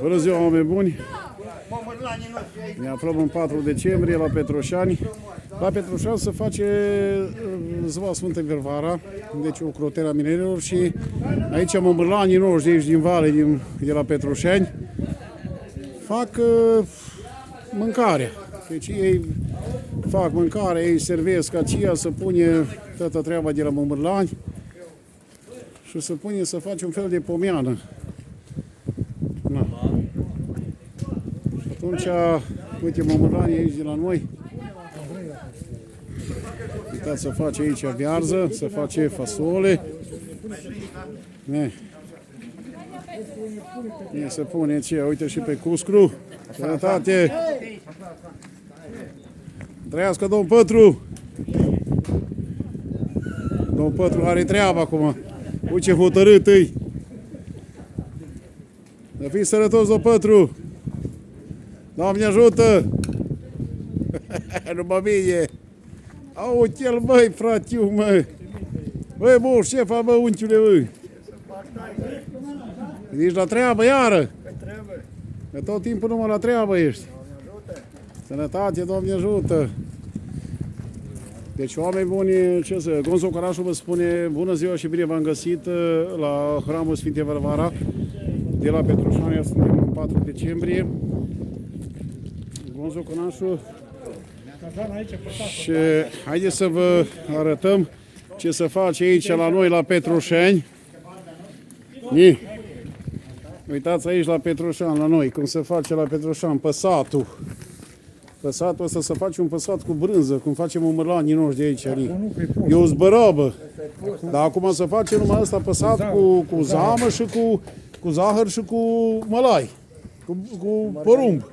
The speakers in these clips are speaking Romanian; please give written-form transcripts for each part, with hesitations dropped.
Bună ziua, oameni buni! Ne aflăm în 4 decembrie la Petroșani. La Petroșani se face ziua Sfântă Varvara, deci o crotare a minerilor și aici mămârlanii noștri de aici din vale, de la Petroșani, fac mâncare. Deci ei fac mâncare, ei servesc aceea, se pune toată treaba de la mămârlani și se pune să face un fel de pomiană. Na. Atunci, uite mămârlanii aici de la noi. Uitați, se face aici viarză, se face fasole. Se pune ce, uite și pe cuscru. Sănătate! Trăiască domn Pătru! Domn Pătru are treabă acum. Uite ce hotărât îi. Să fii sănătos, domn Pătru! Doamne ajută! Nu mă bine! Uite-l, măi, fratiu, măi! Băi, moș, șefa, mă, unchiule, măi! Ești la treabă, iară? Că tot timpul numai la treabă ești. Sănătate, Doamne ajută! Deci, oameni buni, ce să... Gonzo Carașu vă spune bună ziua și bine v-am găsit la Hramul Sfinte Varvara de la Petroșani, suntem în 4 decembrie. Gonzo Carașu. Și haideți să vă arătăm ce se face aici la noi la Petroșani. Uitați aici la Petroșani, la noi, cum se face la Petroșani, păsatul. Păsatul ăsta se face un păsat cu brânză, cum facem mămârlanii noștri de aici. E o zbărabă. Dar acum se face numai ăsta păsat cu zamă și cu zahăr și cu mălai. Cu porumb.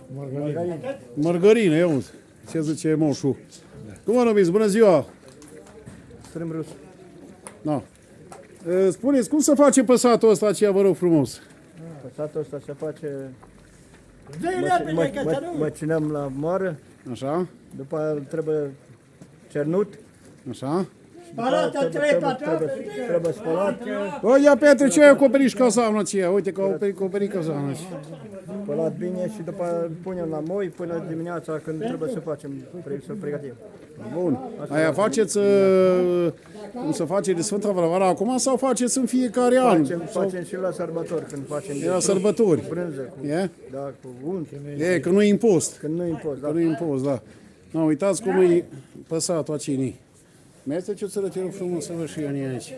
Margarină, ia uite. Ce zice moșul? Cum vă numiți? Bună ziua! Strâmbrus. Da. Spuneți, cum se face păsatul ăsta aceea, vă rog frumos? Păsatul ăsta se face... Măcinăm la moară. Așa? După aia trebuie cernut. Așa? Trebuie spălat. Bă, ia Petre, ce ai acoperit cazanul aceea? Uite că ai acoperit cazanul. Spălat bine și după aia punem la moi până dimineața când trebuie să facem, să pregătim. Bun. Aia faceți, cum se face de Sfânta Varvara acum sau faceți în fiecare an? Facem și la sărbători, când facem la sărbători. Brânză, da, cu unt. Că nu e impost. Când nu e impost, da. Că nu e impost, da. No, uitați cum e păsatul acinii. Mergeți ce-o să rog frumos să vă și eu aici.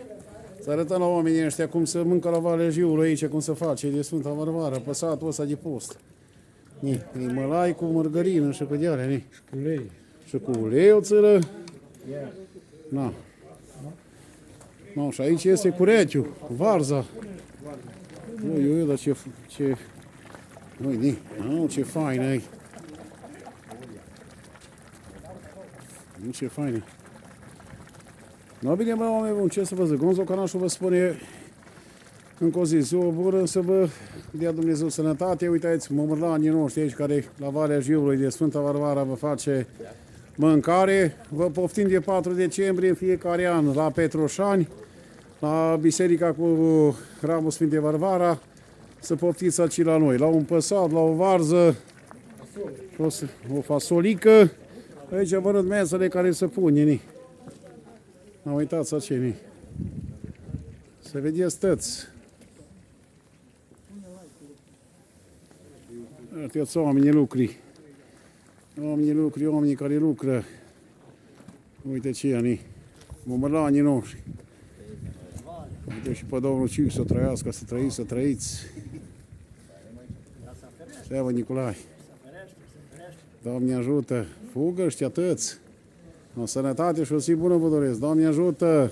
Să arătăm la oamenii ăștia cum se mâncă la Valea Jiului aici, cum se face de Sfânta Varvara, păsatul ăsta de post. E mălai cu margarină și cu dealea, Și cu ulei. Și cu ulei o țără. Na. No, și aici este curețiu, varza. Ui, dar ce... Ui, ce fain e. Ce fain e. No, bine, mă, oameni buni, ce să vă zic? Gonzo Carașu vă spune încă o zi, ziua bună, să vă dea Dumnezeu sănătate. Uitați, mămârlanii noștri aici, care la Valea Jiului de Sfânta Varvara vă face mâncare. Vă poftim de 4 decembrie în fiecare an la Petroșani, la biserica cu Hramul Sfinte Varvara, să poftiți aici la noi, la un păsat, la o varză, o fasolică. Aici vă arăt mesele care se pune. Uitați acelii. Să vedeți tăți. Uitați oamenii lucri. Oamenii care lucră. Uite ce ani. Mămălanii noștri. Uite și pe domnul Ciuc să trăiască, să trăiți. Slavă Nicolae. Doamne ajută. Fugă ăștia tăți. O sănătate și o zi bună vă doresc. Doamne ajută!